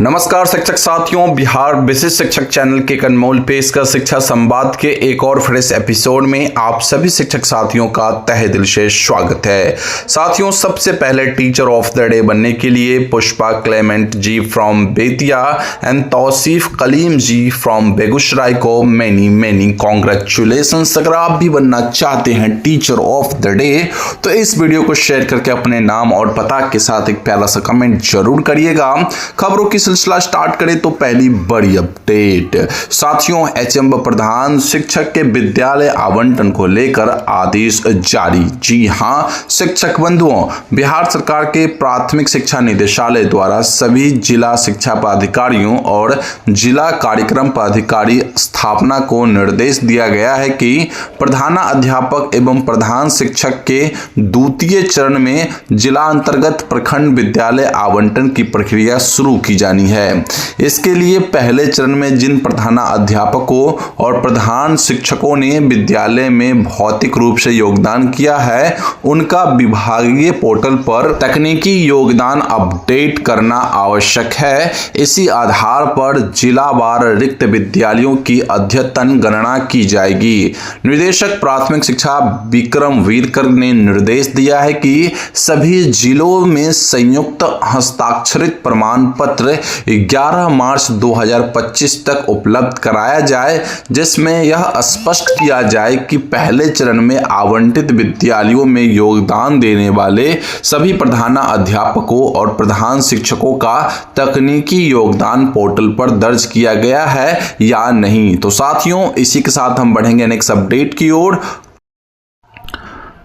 नमस्कार शिक्षक साथियों, बिहार बेसिक शिक्षक चैनल के अनमोल पेश का शिक्षा संवाद के एक और फ्रेश एपिसोड में आप सभी शिक्षक साथियों का तहे दिल से स्वागत है। साथियों, सबसे पहले टीचर ऑफ द डे बनने के लिए Pushpa Clement ji from Bettiah and Tauseef Kaleem ji from Begusarai को मैनी कॉन्ग्रेचुलेशंस। अगर आप भी बनना चाहते हैं टीचर ऑफ द डे तो इस वीडियो को शेयर करके अपने नाम और पता के साथ एक प्यारा सा कमेंट जरूर करिएगा। खबरों की सिलसिला स्टार्ट करें तो पहली बड़ी अपडेट साथियों, एचएम प्रधान शिक्षक के विद्यालय आवंटन को लेकर आदेश जारी। जी हां शिक्षक बंधुओं, बिहार सरकार के प्राथमिक शिक्षा निदेशालय द्वारा सभी जिला शिक्षा पदाधिकारियों और जिला कार्यक्रम पदाधिकारी स्थापना को निर्देश दिया गया है कि प्रधानाध्यापक एवं प्रधान शिक्षक के द्वितीय चरण में जिला अंतर्गत प्रखंड विद्यालय आवंटन की प्रक्रिया शुरू की जानी है। इसके लिए पहले चरण में जिन प्रधानाध्यापकों और प्रधान शिक्षकों ने विद्यालय में भौतिक रूप से योगदान किया है उनका विभागीय पोर्टल पर तकनीकी योगदान अपडेट करना आवश्यक है। इसी आधार पर जिलावार रिक्त विद्यालयों की अद्यतन गणना की जाएगी। निदेशक प्राथमिक शिक्षा विक्रम वीरकर ने निर्देश दिया है कि सभी जिलों में संयुक्त हस्ताक्षरित प्रमाण पत्र 11 मार्च 2025 तक उपलब्ध कराया जाए, जिसमें यह स्पष्ट किया जाए कि पहले चरण में आवंटित विद्यालयों में योगदान देने वाले सभी प्रधानाध्यापकों और प्रधान शिक्षकों का तकनीकी योगदान पोर्टल पर दर्ज किया गया है या नहीं। तो साथियों, इसी के साथ हम बढ़ेंगे नेक्स्ट अपडेट की ओर,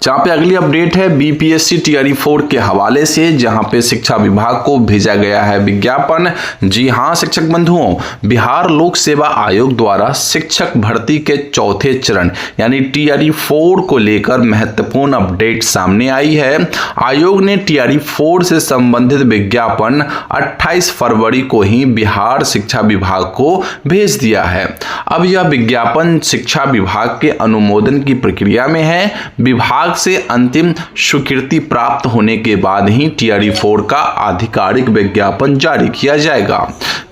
जहां पे अगली अपडेट है बीपीएससी टीआरई 4 के हवाले से, जहां पे शिक्षा विभाग को भेजा गया है विज्ञापन। जी हां शिक्षक बंधुओं, बिहार लोक सेवा आयोग द्वारा शिक्षक भर्ती के चौथे चरण यानी टीआरई 4 को लेकर महत्वपूर्ण अपडेट सामने आई है। आयोग ने टीआरई 4 से संबंधित विज्ञापन 28 फरवरी को ही बिहार शिक्षा विभाग को भेज दिया है। अब यह विज्ञापन शिक्षा विभाग के अनुमोदन की प्रक्रिया में है। विभाग से अंतिम स्वीकृति प्राप्त होने के बाद ही टीआरई 4 का आधिकारिक विज्ञापन जारी किया जाएगा।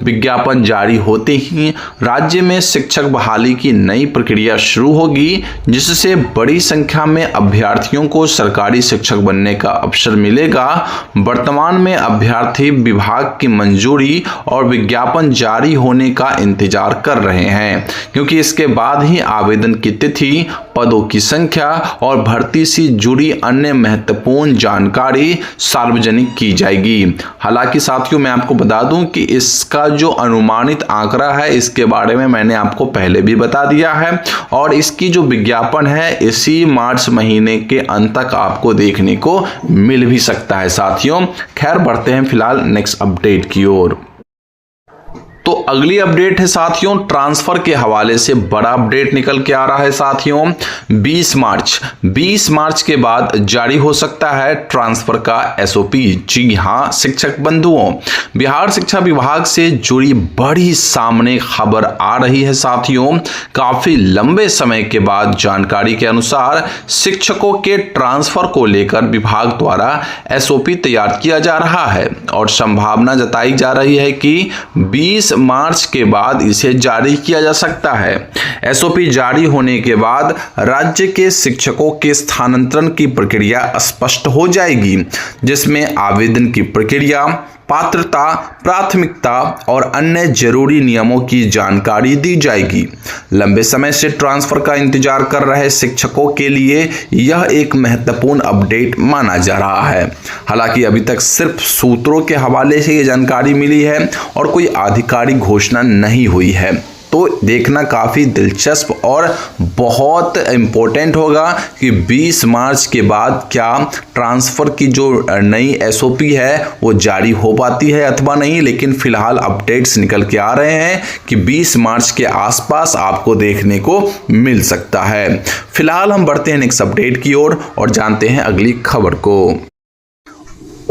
विज्ञापन जारी होते ही राज्य में शिक्षक बहाली की नई प्रक्रिया शुरू होगी, जिससे बड़ी संख्या में अभ्यर्थियों को सरकारी शिक्षक बनने का अवसर मिलेगा। वर्तमान में अभ्यर्थी विभाग की मंजूरी और विज्ञापन जारी होने का इंतजार कर रहे हैं, क्योंकि इसके बाद ही आवेदन की तिथि, पदों की संख्या और भर्ती से जुड़ी अन्य महत्वपूर्ण जानकारी सार्वजनिक की जाएगी। हालांकि साथियों, मैं आपको बता दूं कि इसका जो अनुमानित आंकड़ा है इसके बारे में मैंने आपको पहले भी बता दिया है और इसकी जो विज्ञापन है इसी मार्च महीने के अंत तक आपको देखने को मिल भी सकता है। साथियों, खैर बढ़ते हैं फिलहाल नेक्स्ट अपडेट की ओर। तो अगली अपडेट है साथियों, ट्रांसफर के हवाले से बड़ा अपडेट निकल के आ रहा है साथियों। 20 मार्च के बाद जारी हो सकता है ट्रांसफर का एसओपी। जी हां शिक्षक बंधुओं, बिहार शिक्षा विभाग से जुड़ी बड़ी सामने खबर आ रही है साथियों। काफी लंबे समय के बाद जानकारी के अनुसार शिक्षकों के ट्रांसफर को लेकर विभाग द्वारा एसओपी तैयार किया जा रहा है और संभावना जताई जा रही है कि 20 मार्च के बाद इसे जारी किया जा सकता है। एसओपी जारी होने के बाद राज्य के शिक्षकों के स्थानांतरण की प्रक्रिया स्पष्ट हो जाएगी, जिसमें आवेदन की प्रक्रिया, पात्रता, प्राथमिकता और अन्य जरूरी नियमों की जानकारी दी जाएगी। लंबे समय से ट्रांसफर का इंतजार कर रहे शिक्षकों के लिए यह एक महत्वपूर्ण अपडेट माना जा रहा है। हालांकि अभी तक सिर्फ सूत्रों के हवाले से ये जानकारी मिली है और कोई आधिकारिक घोषणा नहीं हुई है। तो देखना काफ़ी दिलचस्प और बहुत इम्पोर्टेंट होगा कि 20 मार्च के बाद क्या ट्रांसफ़र की जो नई एसओपी है वो जारी हो पाती है अथवा नहीं। लेकिन फिलहाल अपडेट्स निकल के आ रहे हैं कि 20 मार्च के आसपास आपको देखने को मिल सकता है। फिलहाल हम बढ़ते हैं नेक्स्ट अपडेट की ओर और जानते हैं अगली खबर को।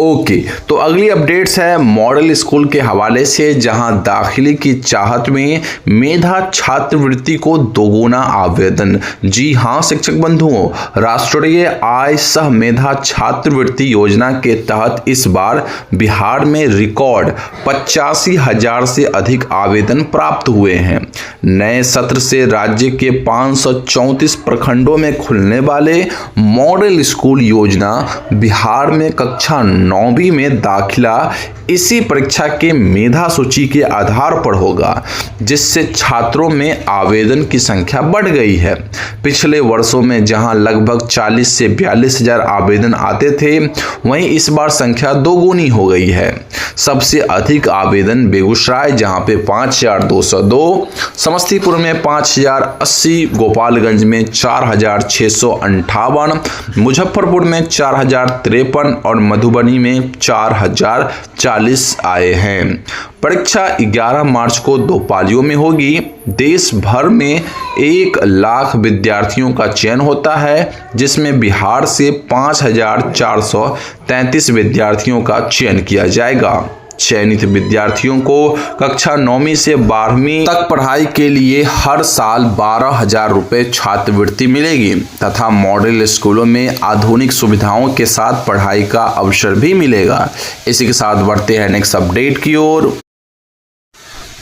ओके, तो अगली अपडेट्स है मॉडल स्कूल के हवाले से, जहां दाखिले की चाहत में मेधा छात्रवृत्ति को दोगुना आवेदन। जी हां शिक्षक बंधुओं, राष्ट्रीय आय सह मेधा छात्रवृत्ति योजना के तहत इस बार बिहार में रिकॉर्ड 85,000 से अधिक आवेदन प्राप्त हुए हैं। नए सत्र से राज्य के 534 प्रखंडों में खुलने वाले मॉडल स्कूल योजना बिहार में कक्षा 9वीं में दाखिला इसी परीक्षा के मेधा सूची के आधार पर होगा, जिससे छात्रों में आवेदन की संख्या बढ़ गई है। पिछले वर्षों में जहां लगभग 40 से 42,000 आवेदन आते थे, वहीं इस बार संख्या दोगुनी हो गई है। सबसे अधिक आवेदन बेगूसराय जहां पे 5,202, समस्तीपुर में 5,080, गोपालगंज में 4,658, मुजफ्फरपुर में 4,053 और मधुबनी में 4,040 आए हैं। परीक्षा 11 मार्च को 2 पालियों में होगी। देश भर में 1 लाख विद्यार्थियों का चयन होता है, जिसमें बिहार से 5,433 विद्यार्थियों का चयन किया जाएगा। चयनित विद्यार्थियों को कक्षा 9वीं से 12वीं तक पढ़ाई के लिए हर साल 12,000 रुपये छात्रवृत्ति मिलेगी तथा मॉडल स्कूलों में आधुनिक सुविधाओं के साथ पढ़ाई का अवसर भी मिलेगा। इसी के साथ बढ़ते हैं नेक्स्ट अपडेट की ओर।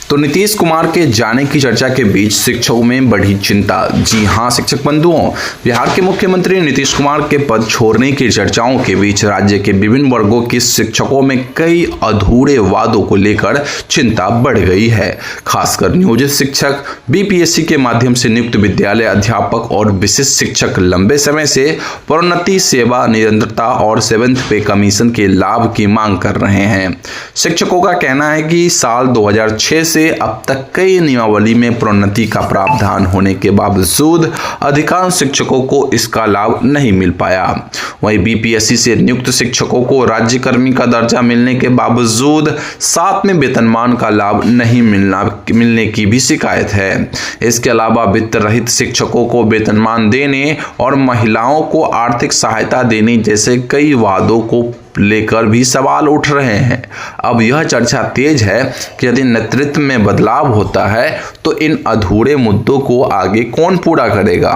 तो नीतीश कुमार के जाने की चर्चा के बीच शिक्षकों में बढ़ी चिंता। जी हां शिक्षक बंधुओं, बिहार के मुख्यमंत्री नीतीश कुमार के पद छोड़ने की चर्चाओं के बीच राज्य के विभिन्न वर्गों के शिक्षकों में कई अधूरे वादों को लेकर चिंता बढ़ गई है। खासकर नियोजित शिक्षक, बीपीएससी के माध्यम से नियुक्त विद्यालय अध्यापक और विशिष्ट शिक्षक लंबे समय से प्रोन्नति, सेवा निरंतरता और 7th पे कमीशन के लाभ की मांग कर रहे हैं। शिक्षकों का कहना है कि साल 2006 से अब तक कई नियमावली में प्रोन्नति का प्रावधान होने के बावजूद अधिकांश शिक्षकों को इसका लाभ नहीं मिल पाया। वहीं बीपीएससी से नियुक्त शिक्षकों को राज्यकर्मी का दर्जा मिलने के बावजूद साथ में वेतनमान का लाभ नहीं मिलने की भी शिकायत है। इसके अलावा वित्त रहित शिक्षकों को वेतनमान देने और महिलाओं को आर्थिक सहायता देने जैसे कई वादों को लेकर भी सवाल उठ रहे हैं। अब यह चर्चा तेज है कि यदि नेतृत्व में बदलाव होता है तो इन अधूरे मुद्दों को आगे कौन पूरा करेगा।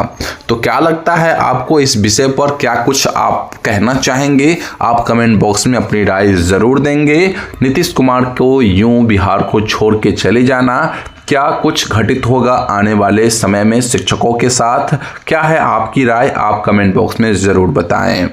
तो क्या लगता है आपको इस विषय पर, क्या कुछ आप कहना चाहेंगे? आप कमेंट बॉक्स में अपनी राय जरूर देंगे। नीतीश कुमार को यूं बिहार को छोड़ के चले जाना, क्या कुछ घटित होगा आने वाले समय में शिक्षकों के साथ? क्या है आपकी राय? आप कमेंट बॉक्स में जरूर बताएं।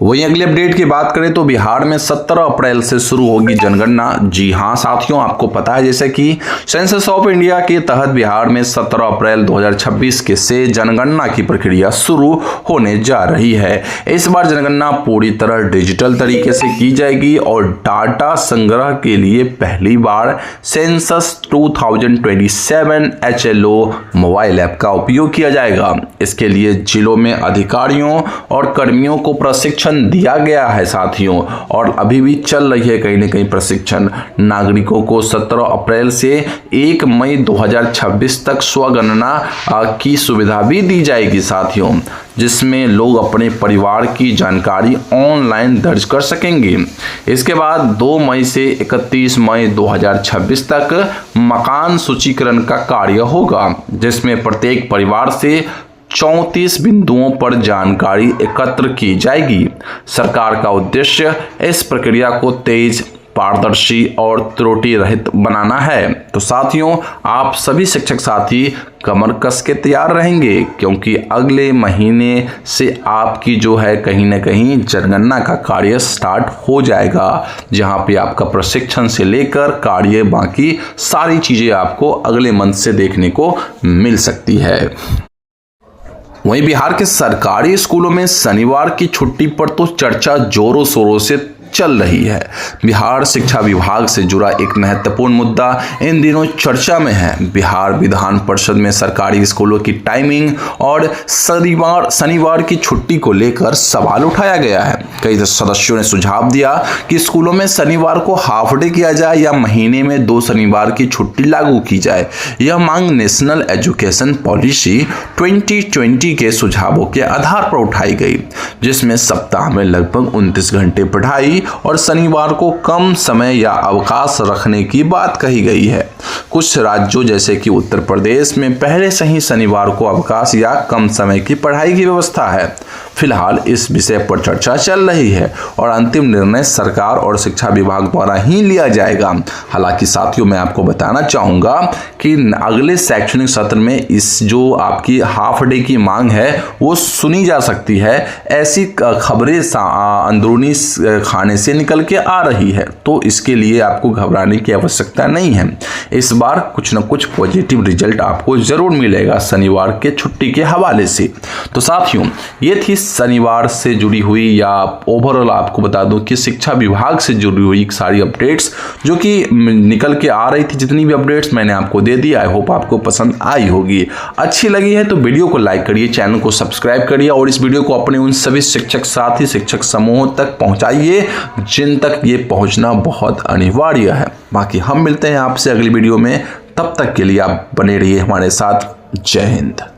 वहीं अगली अपडेट की बात करें तो बिहार में 17 अप्रैल से शुरू होगी जनगणना। जी हां साथियों, आपको पता है जैसे कि सेंसस ऑफ इंडिया के तहत बिहार में 17 अप्रैल 2026 के से जनगणना की प्रक्रिया शुरू होने जा रही है। इस बार जनगणना पूरी तरह डिजिटल तरीके से की जाएगी और डाटा संग्रह के लिए पहली बार सेंसस 2027 HLO मोबाइल ऐप का उपयोग किया जाएगा। इसके लिए जिलों में अधिकारियों और कर्मियों को प्रशिक्षण दिया गया है साथियों, और अभी भी चल रही है कहीं न कहीं प्रशिक्षण। नागरिकों को 17 अप्रैल से 1 मई 2026 तक स्वगणना की सुविधा भी दी जाएगी साथियों, जिसमें लोग अपने परिवार की जानकारी ऑनलाइन दर्ज कर सकेंगे। इसके बाद 2 मई से 31 मई 2026 तक मकान सूचीकरण का कार्य होगा, जिसमें प्रत्येक परिवार से 34 बिंदुओं पर जानकारी एकत्र की जाएगी। सरकार का उद्देश्य इस प्रक्रिया को तेज, पारदर्शी और त्रुटि रहित बनाना है। तो साथियों, आप सभी शिक्षक साथी कमर कस के तैयार रहेंगे, क्योंकि अगले महीने से आपकी जो है कहीं ना कहीं जनगणना का कार्य स्टार्ट हो जाएगा, जहां पे आपका प्रशिक्षण से लेकर कार्य बाकी सारी चीजें आपको अगले मंथ से देखने को मिल सकती है। वहीं बिहार के सरकारी स्कूलों में शनिवार की छुट्टी पर तो चर्चा जोरों शोरों से चल रही है। बिहार शिक्षा विभाग से जुड़ा एक महत्वपूर्ण मुद्दा इन दिनों चर्चा में है। बिहार विधान परिषद में सरकारी स्कूलों की टाइमिंग और शनिवार की छुट्टी को लेकर सवाल उठाया गया है। कई सदस्यों ने सुझाव दिया कि स्कूलों में शनिवार को हाफ डे किया जाए या महीने में 2 शनिवार की छुट्टी लागू की जाए। यह मांग नेशनल एजुकेशन पॉलिसी 2020 के सुझावों के आधार पर उठाई गई, जिसमें सप्ताह में लगभग 29 घंटे पढ़ाई और शनिवार को कम समय या अवकाश रखने की बात कही गई है। कुछ राज्यों जैसे कि उत्तर प्रदेश में पहले से ही शनिवार को अवकाश या कम समय की पढ़ाई की व्यवस्था है। फिलहाल इस विषय पर चर्चा चल रही है और अंतिम निर्णय सरकार और शिक्षा विभाग द्वारा ही लिया जाएगा। हालांकि साथियों, मैं आपको बताना चाहूँगा कि अगले शैक्षणिक सत्र में इस जो आपकी हाफ डे की मांग है वो सुनी जा सकती है। ऐसी खबरें अंदरूनी खाने से निकल के आ रही है, तो इसके लिए आपको घबराने की आवश्यकता नहीं है। इस बार कुछ न कुछ पॉजिटिव रिजल्ट आपको जरूर मिलेगा शनिवार के छुट्टी के हवाले से। तो साथियों, ये थी शनिवार से जुड़ी हुई या ओवरऑल आपको बता दूं कि शिक्षा विभाग से जुड़ी हुई सारी अपडेट्स जो कि निकल के आ रही थी। जितनी भी अपडेट्स मैंने आपको दे दी, आई होप आपको पसंद आई होगी। अच्छी लगी है तो वीडियो को लाइक करिए, चैनल को सब्सक्राइब करिए और इस वीडियो को अपने उन सभी शिक्षक साथी, शिक्षक समूह तक पहुंचाइए जिन तक ये पहुंचना बहुत अनिवार्य है। बाकी हम मिलते हैं आपसे अगली वीडियो में, तब तक के लिए आप बने रहिए हमारे साथ। जय हिंद।